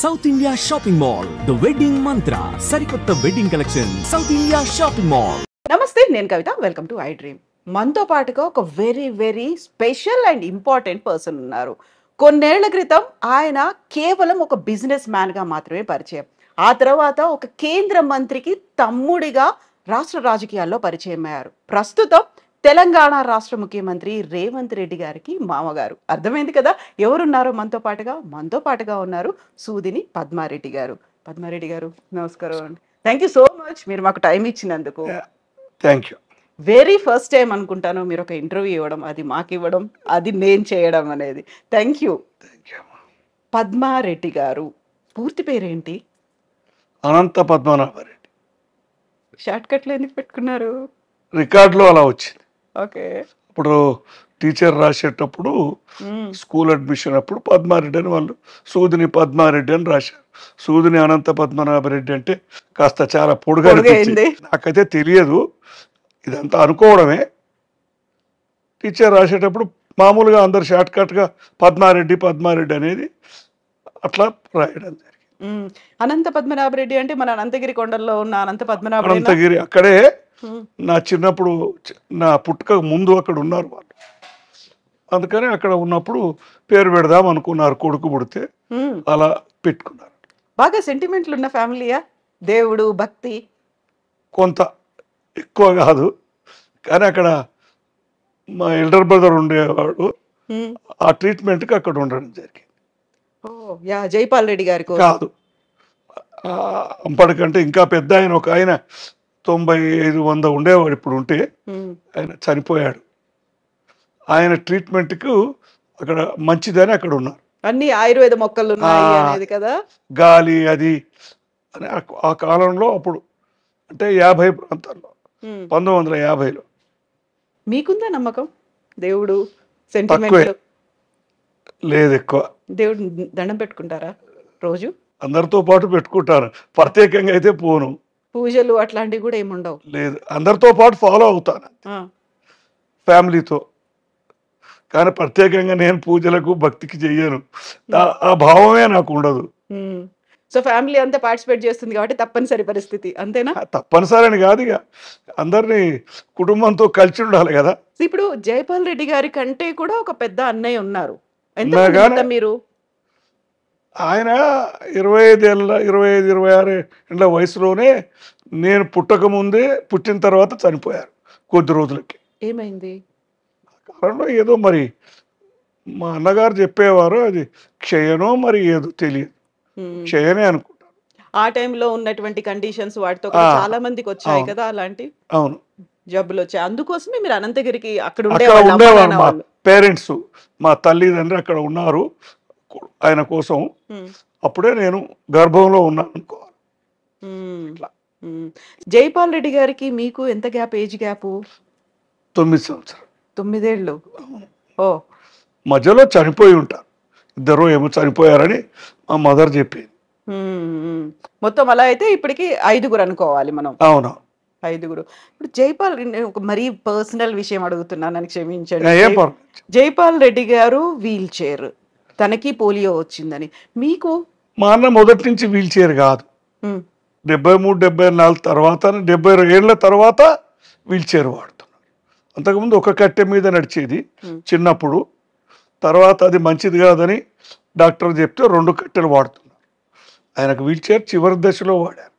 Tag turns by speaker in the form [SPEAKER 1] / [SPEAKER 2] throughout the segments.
[SPEAKER 1] South India shopping mall the wedding Mantra సరికొత్త wedding collection South India shopping mall.
[SPEAKER 2] నమస్తే, నేను Kavitha. Welcome to I dream. మనతో పాటుగా ఒక very very special and important person ఉన్నారు. కొన్నేళ్ల క్రితం ఆయన కేవలం ఒక బిజినెస్ మ్యాన్గా మాత్రమే పరిచయం. ఆ తర్వాత ఒక కేంద్ర మంత్రికి తమ్ముడిగా రాష్ట్ర రాజకీయాల్లో పరిచయం అయ్యారు. ప్రస్తుతం తెలంగాణ రాష్ట్ర ముఖ్యమంత్రి రేవంత్ రెడ్డి గారికి మామగారు. అర్థమైంది కదా ఎవరున్నారో మనతో పాటుగా ఉన్నారు సూదిని పద్మారెడ్డి గారు. పద్మారెడ్డి గారు నమస్కారం అండి. థ్యాంక్ యూ సో మచ్ మీరు మాకు టైం ఇచ్చినందుకు.
[SPEAKER 3] Thank you.
[SPEAKER 2] Very first time అనుకుంటాను మీరు ఒక ఇంటర్వ్యూ ఇవ్వడం, అది మాకు ఇవ్వడం, అది నేను చేయడం అనేది. Thank you. పద్మారెడ్డి గారు పూర్తి పేరేంటి?
[SPEAKER 3] అనంత పద్మనాభరెడ్డి.
[SPEAKER 2] షార్ట్ కట్లు ఎందుకు పెట్టుకున్నారు?
[SPEAKER 3] రికార్డులో అలా వచ్చింది.
[SPEAKER 2] ఓకే.
[SPEAKER 3] ఇప్పుడు టీచర్ రాసేటప్పుడు స్కూల్ అడ్మిషన్ అప్పుడు పద్మారెడ్డి అని వాళ్ళు సూదిని పద్మారెడ్డి అని రాశారు. సూదిని అనంత పద్మనాభరెడ్డి అంటే కాస్త చాలా పొడుగా అనిపించింది. నాకైతే తెలియదు, ఇదంతా అనుకోవడమే. టీచర్ రాసేటప్పుడు మామూలుగా అందరు షార్ట్ కట్గా పద్మారెడ్డి పద్మారెడ్డి అనేది అట్లా రాయడం జరిగింది.
[SPEAKER 2] అనంత పద్మనాభరెడ్డి అంటే మన అనంతగిరి కొండల్లో ఉన్న అనంత పద్మనాభ.
[SPEAKER 3] అనంతగిరి అక్కడే నా చిన్నప్పుడు నా పుట్టుక ముందు అక్కడ ఉన్నారు వాళ్ళు. అందుకని అక్కడ ఉన్నప్పుడు పేరు పెడదాం అనుకున్నారు. కొడుకు పుడితే అలా పెట్టుకున్నారు.
[SPEAKER 2] బాగా సెంటిమెంట్లు ఉన్న ఫ్యామిలీయా? దేవుడు భక్తి
[SPEAKER 3] కొంత ఎక్కువ కాదు, కానీ అక్కడ మా ఎల్డర్ బ్రదర్ ఉండేవాడు. ఆ ట్రీట్మెంట్కి అక్కడ ఉండడం జరిగింది.
[SPEAKER 2] జైపాల్ రెడ్డి గారి
[SPEAKER 3] కాదు, అప్పటికంటే ఇంకా పెద్ద ఆయన, ఒక ఆయన 95-100 ఉండేవాడు. ఇప్పుడు ఉంటే ఆయన చనిపోయాడు. ఆయన ట్రీట్మెంట్కు అక్కడ మంచిదని అక్కడ ఉన్నారు.
[SPEAKER 2] అన్ని ఆయుర్వేద మొక్కలు ఉన్నాయి అనేది కదా.
[SPEAKER 3] గాలి అది అని ఆ కాలంలో అప్పుడు అంటే 50 ప్రాంతాల్లో 1950లో.
[SPEAKER 2] మీకుందా నమ్మకం? దేవుడు సెంటిమెంట్
[SPEAKER 3] లేదు ఎక్కువ.
[SPEAKER 2] దేవుడు దండం పెట్టుకుంటారా రోజు?
[SPEAKER 3] అందరితో పాటు పెట్టుకుంటాను, ప్రత్యేకంగా అయితే పోను.
[SPEAKER 2] పూజలు అట్లాంటివి కూడా ఏముండవు?
[SPEAKER 3] లేదు, అందరితో పాటు ఫాలో అవుతాను ఫ్యామిలీతో, కానీ ప్రత్యేకంగా నేను పూజలకు భక్తికి చెయ్యను. ఆ భావమే నాకు ఉండదు.
[SPEAKER 2] సో ఫ్యామిలీ అంతా పార్టిసిపేట్ చేస్తుంది కాబట్టి తప్పనిసరి పరిస్థితి, అంతేనా?
[SPEAKER 3] తప్పనిసరి అని కాదు, ఇక అందరినీ కుటుంబంతో కలిసి ఉండాలి కదా.
[SPEAKER 2] ఇప్పుడు జైపాల్ రెడ్డి గారి కంటే కూడా ఒక పెద్ద అన్నయ్య ఉన్నారు. ఎంత మీరు?
[SPEAKER 3] ఆయన 25-26 ఏళ్ళ వయసులోనే, నేను పుట్టక ముందే, పుట్టిన తర్వాత చనిపోయారు కొద్ది రోజులకి.
[SPEAKER 2] ఏమైంది?
[SPEAKER 3] కారణం ఏదో మరి మా అన్నగారు చెప్పేవారు, అది క్షయనో మరి ఏదో తెలియదు, క్షయనే అనుకుంటాను.
[SPEAKER 2] ఆ టైంలో ఉన్నటువంటి కండిషన్స్ వాటితో చాలా మందికి వచ్చాయి కదా అలాంటి.
[SPEAKER 3] అవును,
[SPEAKER 2] జబ్బులు వచ్చాయి. అందుకోసమే మీరు అనంతగిరికి అక్కడ
[SPEAKER 3] ఉండేవారు. మా పేరెంట్స్, మా తల్లిదండ్రులు అక్కడ ఉన్నారు ఆయన కోసం. అప్పుడే నేను గర్భంలో ఉన్నాను అనుకోవాలి.
[SPEAKER 2] జైపాల్ రెడ్డి గారికి మీకు ఎంత గ్యాప్, ఏజ్ గ్యాప్?
[SPEAKER 3] 9 సంవత్సరాలు.
[SPEAKER 2] 9 ఏళ్ళు. ఓ,
[SPEAKER 3] మధ్యలో చనిపోయి ఉంటారు ఇద్దరు, ఏమో చనిపోయారని మా మదర్ చెప్పింది.
[SPEAKER 2] మొత్తం అలా అయితే ఇప్పటికి 5గురు అనుకోవాలి మనం.
[SPEAKER 3] అవునా,
[SPEAKER 2] 5గురు. ఇప్పుడు జైపాల్, ఒక మరీ పర్సనల్ విషయం అడుగుతున్నాను, నన్ను క్షమించండి. జైపాల్ రెడ్డి గారు వీల్ చైర్, తనకి పోలియో వచ్చిందని. మీకు?
[SPEAKER 3] మా అన్న మొదటి నుంచి వీల్ చైర్ కాదు. 73-74 తర్వాత, 70 ఏళ్ళ తర్వాత వీల్ చైర్ వాడుతున్నారు. అంతకుముందు ఒక కట్టె మీద నడిచేది చిన్నప్పుడు. తర్వాత అది మంచిది కాదని డాక్టర్ చెప్తే 2 కట్టెలు వాడుతున్నారు. ఆయనకు వీల్ చైర్ చివరి దశలో వాడారు.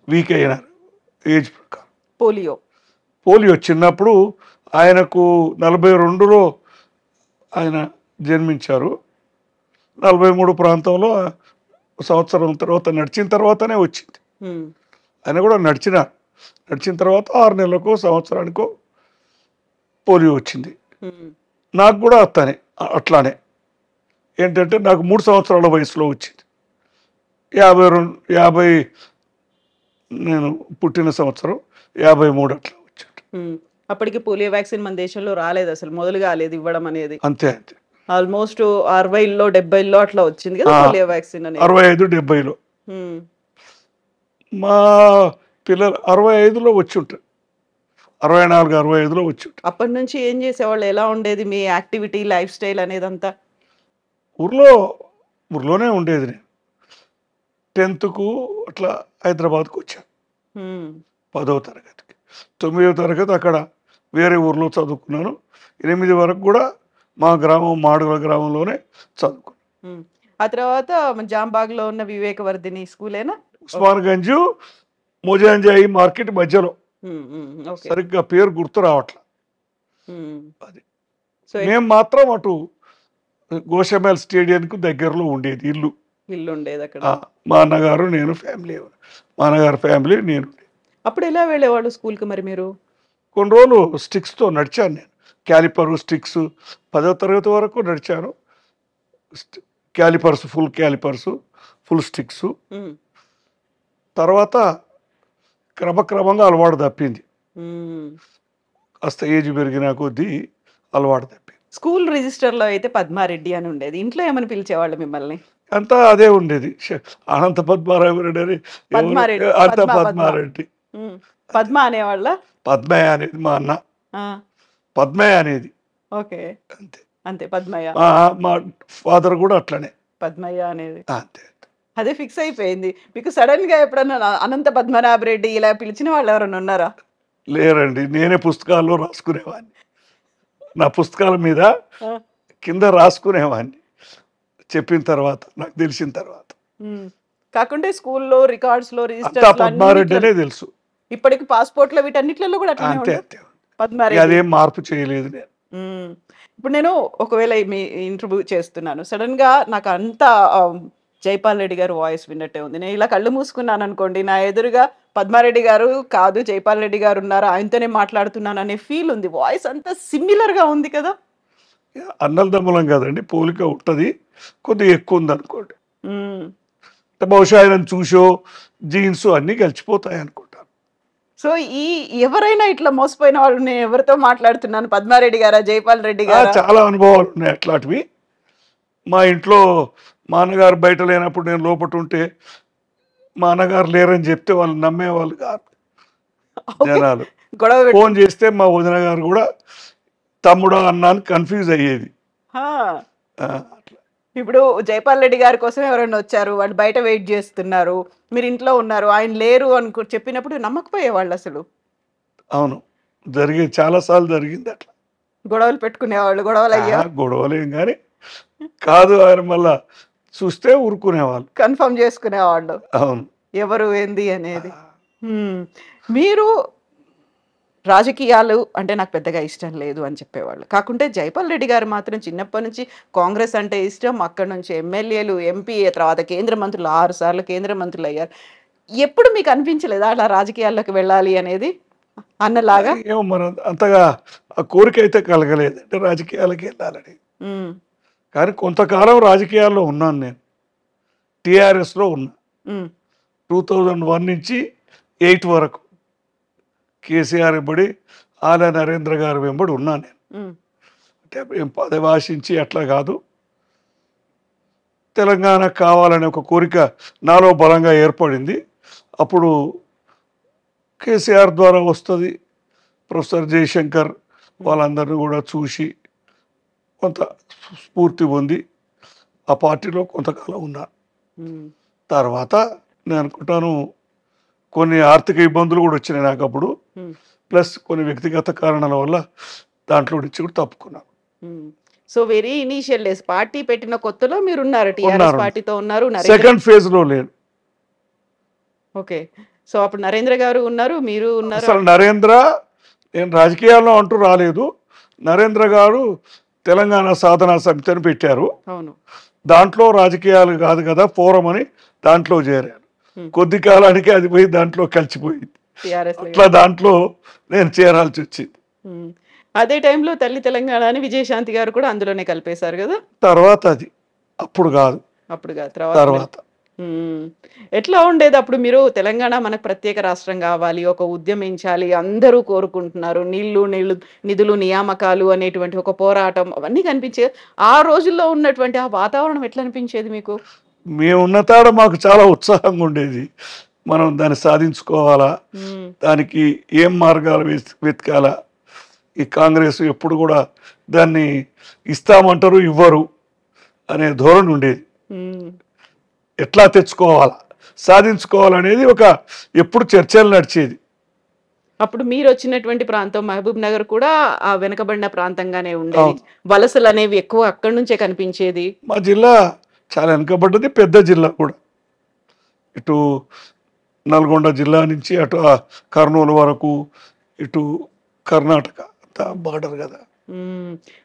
[SPEAKER 3] వీక్ అయినారు ఏజ్ ప్రకారం. పోలియో చిన్నప్పుడు ఆయనకు 42లో ఆయన జన్మించారు. 43 ప్రాంతంలో సంవత్సరం తర్వాత, నడిచిన తర్వాతనే వచ్చింది. ఆయన కూడా నడిచిన తర్వాత 6 నెలలకో సంవత్సరానికో పోలియో వచ్చింది. నాకు కూడా అట్లానే ఏంటంటే, నాకు 3 సంవత్సరాల వయసులో వచ్చింది. 50 నేను పుట్టిన సంవత్సరం 53 అట్లా వచ్చాడు.
[SPEAKER 2] అప్పటికి పోలియో వ్యాక్సిన్ మన దేశంలో రాలేదు, అసలు మొదలు కాలేదు ఇవ్వడం అనేది.
[SPEAKER 3] అంతే.
[SPEAKER 2] ఆల్మోస్ట్ 60లో 70లో అట్లా వచ్చింది కదా పోలియో వ్యాక్సిన్ అనేది.
[SPEAKER 3] 65-70లో. మా పిల్లలు 65లో వచ్చి ఉంటారు. 64, 65లో వచ్చి ఉంటాను.
[SPEAKER 2] అప్పటి నుంచి ఏం చేసేవాళ్ళు? ఎలా ఉండేది మీ యాక్టివిటీ, లైఫ్ స్టైల్ అనేదంతా?
[SPEAKER 3] ఊర్లోనే ఉండేది నేను. 10థ్కు అట్లా హైదరాబాద్కు వచ్చాను
[SPEAKER 2] హ్మ్.
[SPEAKER 3] 10వ తరగతికి. 9వ తరగతి అక్కడ వేరే ఊర్లో చదువుకున్నాను. 8 వరకు కూడా మా గ్రామం మాడుగుల గ్రామంలోనే చదువుకున్నాను.
[SPEAKER 2] హ్మ్. ఆ తర్వాత జాంబాగ్‌లో ఉన్న వివేకవర్ధిని స్కూలేనా?
[SPEAKER 3] ఉస్మాన్గంజ్, మోజాంజాయి మార్కెట్ మధ్యలో.
[SPEAKER 2] ఓకే.
[SPEAKER 3] సరిగ్గా పేరు గుర్తు రావట్లే.
[SPEAKER 2] హ్మ్.
[SPEAKER 3] అది
[SPEAKER 2] సో,
[SPEAKER 3] మేము మాత్రం అటు గోషామహల్ స్టేడియంకు దగ్గరలో ఉండేది ఇల్లు.
[SPEAKER 2] ఇల్లుండేదక్కడ.
[SPEAKER 3] మా అన్నగారు, నేను ఫ్యామిలీ. మా అన్నగారు ఫ్యామిలీ, నేను.
[SPEAKER 2] అప్పుడు ఎలా వెళ్ళేవాళ్ళు స్కూల్‌కి మరి మీరు?
[SPEAKER 3] కొన్ని రోజులు స్టిక్స్తో నడిచాను నేను. క్యాలిపరు, స్టిక్స్ 10వ తరగతి వరకు నడిచాను. Callipers, full sticks.
[SPEAKER 2] హ్మ్.
[SPEAKER 3] తర్వాత క్రమక్రమంగా అలవాటు తప్పింది.
[SPEAKER 2] హ్మ్.
[SPEAKER 3] కాస్త ఏజ్ పెరిగిన కొద్దీ అలవాటు తప్పింది.
[SPEAKER 2] స్కూల్ రిజిస్టర్‌లో అయితే పద్మారెడ్డి అని ఉండేది. ఇంట్లో ఏమని పిలిచేవాళ్ళు మిమ్మల్ని?
[SPEAKER 3] అంతా అదే ఉండేది. అనంత పద్మారావురెడ్డి అని ఎవరు,
[SPEAKER 2] పద్మారెడ్డి.
[SPEAKER 3] అంత
[SPEAKER 2] పద్మ.
[SPEAKER 3] పద్మారెడ్డి.
[SPEAKER 2] హ్మ్. పద్మ అనేవాళ్ళా?
[SPEAKER 3] పద్మయ్య అనేది మా అన్న,
[SPEAKER 2] ఆ!
[SPEAKER 3] పద్మయ్య అనేది
[SPEAKER 2] ఓకే.
[SPEAKER 3] అంతే.
[SPEAKER 2] అంతే పద్మయ్య.
[SPEAKER 3] మా మా ఫాదర్ కూడా అట్లనే
[SPEAKER 2] పద్మయ్య అనేది.
[SPEAKER 3] అంతే.
[SPEAKER 2] అదే ఫిక్స్ అయిపోయింది. మీకు సడెన్‌గా ఎప్పుడన్నా అనంత పద్మనాభ రెడ్డి ఇలా పిలిచిన వాళ్ళు ఎవరైనా ఉన్నారా?
[SPEAKER 3] లేరండి, నేనే పుస్తకాల్లో రాసుకునేవాడిని. నా పుస్తకాల మీద
[SPEAKER 2] ఆ!
[SPEAKER 3] కింద రాసుకునేవాడిని చెప్పిన తర్వాత, నాకు తెలిసిన తర్వాత.
[SPEAKER 2] హ్మ్. కాకుంటే స్కూల్‌లో రికార్డ్స్‌లో,
[SPEAKER 3] అంతా
[SPEAKER 2] రిజిస్టర్స్‌లో
[SPEAKER 3] పద్మారెడ్డి
[SPEAKER 2] అన్నిట్లలో
[SPEAKER 3] అనే తెలుసు.
[SPEAKER 2] ఇప్పటికి పాస్‌పోర్ట్‌లో వీటన్నిట్లలో కూడా అట్లనే
[SPEAKER 3] అంతే
[SPEAKER 2] ఉందా?
[SPEAKER 3] అంతే. ఇక
[SPEAKER 2] పద్మారెడ్డి.
[SPEAKER 3] అదేం మార్పు చేయలేదు నేను.
[SPEAKER 2] హ్మ్. ఇప్పుడు నేను ఒకవేళ మీ ఇంటర్వ్యూ చేస్తున్నాను. సడెన్‌గా నాకు అంతా జైపాల్ రెడ్డి గారి వాయిస్ విన్నట్టే ఉంది. నేను ఇలా కళ్ళు మూసుకున్నాననుకోండి, నా ఎదురుగా పద్మారెడ్డి గారు కాదు, జైపాల్ రెడ్డి గారు ఉన్నారు. ఆయనతోనే మాట్లాడుతున్నాను అనే ఫీల్ ఉంది. వాయిస్ అంతా సిమిలర్‌గా ఉంది కదా!
[SPEAKER 3] అన్నలదమ్ములం కదండి, పోలిక ఉంటుంది. కొద్దిగా ఎక్కువ ఉందనుకోండి.
[SPEAKER 2] హ్మ్.
[SPEAKER 3] బహుశా ఆయనను చూసో జీన్స్ అన్నీ కలిసిపోతాయి అనుకుంటాను.
[SPEAKER 2] సో, ఎవరైనా ఇట్లా మోసపోయిన వాళ్ళు నేను ఎవరితో మాట్లాడుతున్నాను? పద్మారెడ్డి గారా? జైపాల్ రెడ్డి గారా?
[SPEAKER 3] చాలా అనుభవాలు ఉన్నాయి అట్లాంటివి. మా ఇంట్లో మా అన్నగారు బయట లేనప్పుడు నేను లోపట ఉంటే మా అన్నగారు లేరని చెప్తే వాళ్ళు నమ్మేవాళ్ళు కాదు
[SPEAKER 2] ఓకే.
[SPEAKER 3] జనాలు.
[SPEAKER 2] గొడవ పెట్టు
[SPEAKER 3] ఫోన్ చేస్తే మా వదిన గారు కూడా తమ్ముడా అన్నా అని కన్ఫ్యూజ్ అయ్యేది.
[SPEAKER 2] ఆ!
[SPEAKER 3] అట్లా.
[SPEAKER 2] ఇప్పుడు జైపాల్ రెడ్డి గారి కోసం ఎవరైనా వచ్చారు. వాళ్ళు బయట వెయిట్ చేస్తున్నారు. మీరు ఇంట్లో ఉన్నారు. ఆయన లేరు చెప్పినప్పుడు నమ్మకపోయేవాళ్ళు అసలు.
[SPEAKER 3] అవును, జరిగేది, చాలాసార్లు జరిగింది అట్లా.
[SPEAKER 2] గొడవలు పెట్టుకునేవాళ్ళు. గొడవలు అయ్యేవా?
[SPEAKER 3] గొడవలేం కానీ కాదు, ఆయన మళ్ళా చూస్తే ఊరుకునేవాళ్ళు.
[SPEAKER 2] కన్ఫర్మ్ చేసుకునేవాళ్ళు.
[SPEAKER 3] అవును.
[SPEAKER 2] ఎవరు ఏంది అనేది. హ్మ్. మీరు రాజకీయాలు అంటే నాకు పెద్దగా ఇష్టం లేదు అని చెప్పేవాళ్ళు. కాకుంటే జైపాల్ రెడ్డి గారు మాత్రం చిన్నప్పటి నుంచి కాంగ్రెస్ అంటే ఇష్టం. అక్కడి నుంచి ఎమ్మెల్యేలు, ఎంపీ, తర్వాత కేంద్ర మంత్రులు 6 సార్లు కేంద్ర మంత్రులయ్యారు. ఎప్పుడు మీకు అనిపించలేదా అలా రాజకీయాల్లోకి వెళ్ళాలి అనేది అన్నలాగా?
[SPEAKER 3] ఏమో మరి అంతగా ఆ కోరిక అయితే కలగలేదు అంటే రాజకీయాలకి వెళ్ళాలని.
[SPEAKER 2] హ్మ్.
[SPEAKER 3] కానీ కొంతకాలం రాజకీయాల్లో ఉన్నాను నేను. టీఆర్ఎస్లో ఉన్నా
[SPEAKER 2] హ్మ్.
[SPEAKER 3] 2001 నుంచి 8 వరకు. కేసీఆర్ వెంబడి, ఆల నరేంద్ర గారి వెంబడి ఉన్నాను నేను.
[SPEAKER 2] హ్మ్.
[SPEAKER 3] అంటే ఏం పదవి ఆశించి అట్లా కాదు, తెలంగాణ కావాలనే ఒక కోరిక నాలో బలంగా ఏర్పడింది. అప్పుడు కేసీఆర్ ద్వారా వస్తుంది, ప్రొఫెసర్ జయశంకర్ వాళ్ళందరినీ కూడా చూసి కొంత స్ఫూర్తి పొంది ఆ పార్టీలో కొంతకాలం ఉన్నాను.
[SPEAKER 2] హ్మ్.
[SPEAKER 3] తర్వాత నేను అనుకుంటాను కొన్ని ఆర్థిక ఇబ్బందులు కూడా వచ్చినాయి నాకు అప్పుడు.
[SPEAKER 2] హ్మ్.
[SPEAKER 3] ప్లస్ కొన్ని వ్యక్తిగత కారణాల వల్ల దాంట్లో నుంచి కూడా తప్పుకున్నాను.
[SPEAKER 2] హ్మ్. So, very initial days party పెట్టిన కొత్తలో మీరున్నారు. టీఆర్ఎస్
[SPEAKER 3] ఉన్నారు.
[SPEAKER 2] పార్టీతో ఉన్నారు. నరేంద్ర
[SPEAKER 3] సెకండ్ ఫేజ్లో లేను.
[SPEAKER 2] ఓకే. సో, అప్పుడు నరేంద్ర గారు ఉన్నారు. మీరు ఉన్నారు.
[SPEAKER 3] అసలు నరేంద్ర, నేను రాజకీయాల్లో అంటూ రాలేదు. నరేంద్ర గారు తెలంగాణ సాధనా సమితి అని పెట్టారు.
[SPEAKER 2] అవును.
[SPEAKER 3] దాంట్లో రాజకీయాలు కాదు కదా ఫోరం అని దాంట్లో చేరాను. కొద్ది కాలానికి అది పోయి దాంట్లో కలిసిపోయింది.
[SPEAKER 2] టీఆర్ఎస్‌లో.
[SPEAKER 3] అట్లా దాంట్లో నేను చేరాల్సి వచ్చింది.
[SPEAKER 2] హ్మ్. అదే టైంలో తల్లి తెలంగాణ అని విజయశాంతి గారు కూడా అందులోనే కలిపేశారు గదా!
[SPEAKER 3] తర్వాత అది అప్పుడు కాదు,
[SPEAKER 2] అప్పుడు గాదు. తర్వాత
[SPEAKER 3] తర్వాత.
[SPEAKER 2] హ్మ్. ఎట్లా ఉండేది అప్పుడు మీరు? తెలంగాణ మనకు ప్రత్యేక రాష్ట్రం గావాలి, ఒక ఉద్యమించాలి, అందరూ కోరుకుంటున్నారు. నిధులు, నియామకాలు అనేటువంటి ఒక పోరాటం అవన్నీ కనిపించేది. ఆ రోజుల్లో ఉన్నటువంటి ఆ వాతావరణం ఎట్లా అనిపించేది మీకు?
[SPEAKER 3] మేము ఉన్న తాడ మాకు చాలా ఉత్సాహంగా ఉండేది. మనం దాన్ని సాధించుకోవాలా, దానికి ఏం మార్గాలు వెతకాలా. ఈ కాంగ్రెస్ ఎప్పుడు కూడా దాన్ని ఇస్తామంటారు ఇవ్వరు అనే ధోరణి ఉండేది. ఎట్లా తెచ్చుకోవాలా, సాధించుకోవాలనేది ఒక ఎప్పుడు చర్చలు నడిచేది.
[SPEAKER 2] అప్పుడు మీరు వచ్చినటువంటి ప్రాంతం మహబూబ్ నగర్ కూడా ఆ వెనుకబడిన ప్రాంతంగానే ఉండేది. వలసలు అనేవి ఎక్కువ అక్కడి నుంచే కనిపించేది.
[SPEAKER 3] మా జిల్లా చాలా వెనుకబడ్డది, పెద్ద జిల్లా కూడా. ఇటు నల్గొండ జిల్లా నుంచి అటు కర్నూలు వరకు, ఇటు కర్ణాటక బార్డర్ కదా.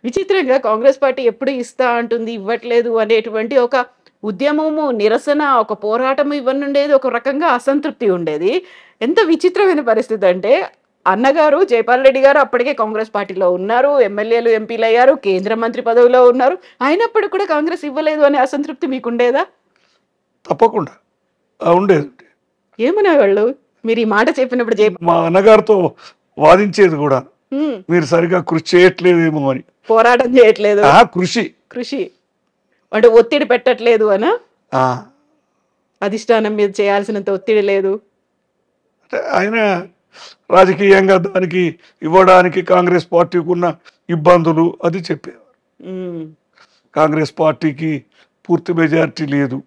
[SPEAKER 2] విచిత్రంగా కాంగ్రెస్ పార్టీ ఎప్పుడు ఇస్తా అంటుంది, ఇవ్వట్లేదు అనేటువంటి ఒక ఉద్యమము, నిరసన, ఒక పోరాటము ఇవన్నీ ఉండేది. ఒక రకంగా అసంతృప్తి ఉండేది. ఎంత విచిత్రమైన పరిస్థితి అంటే అన్నగారు జైపాల్ రెడ్డి గారు అప్పటికే కాంగ్రెస్ పార్టీలో ఉన్నారు, ఎమ్మెల్యేలు ఎంపీలు అయ్యారు, కేంద్ర మంత్రి పదవిలో ఉన్నారు. అయినప్పటికీ కూడా కాంగ్రెస్ ఇవ్వలేదు అనే అసంతృప్తి మీకుండేదా?
[SPEAKER 3] తప్పకుండా ఉండేది.
[SPEAKER 2] ఏమనేవాళ్ళు మీరు ఈ మాట చెప్పినప్పుడు?
[SPEAKER 3] మా అన్నగారితో వాదించేది కూడా, మీరు సరిగా కృషి చేయట్లేదేమో అని.
[SPEAKER 2] పోరాటం చేయట్లేదు,
[SPEAKER 3] కృషి
[SPEAKER 2] అంటే ఒత్తిడి పెట్టట్లేదు అనా? అధిష్టానం మీద చేయాల్సినంత ఒత్తిడి లేదు
[SPEAKER 3] అంటే ఆయన రాజకీయంగా దానికి ఇవ్వడానికి కాంగ్రెస్ పార్టీకి ఉన్న ఇబ్బందులు అది చెప్పేవారు. కాంగ్రెస్ పార్టీకి పూర్తి మెజారిటీ లేదు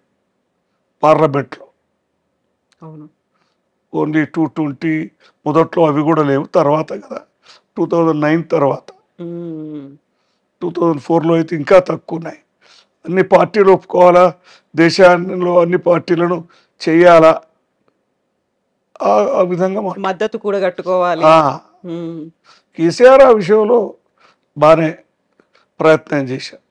[SPEAKER 3] పార్లమెంట్లో.
[SPEAKER 2] అవును,
[SPEAKER 3] ఓన్లీ 220 మొదట్లో అవి కూడా లేవు, తర్వాత కదా 2009 తర్వాత. 2004లో అయితే ఇంకా తక్కువ ఉన్నాయి. అన్ని పార్టీలు ఒప్పుకోవాలా, దేశంలో అన్ని పార్టీలను చేయాలా, ఆ విధంగా
[SPEAKER 2] మద్దతు కూడా కట్టుకోవాలి.
[SPEAKER 3] కేసీఆర్ ఆ విషయంలో బాగానే ప్రయత్నం చేశారు.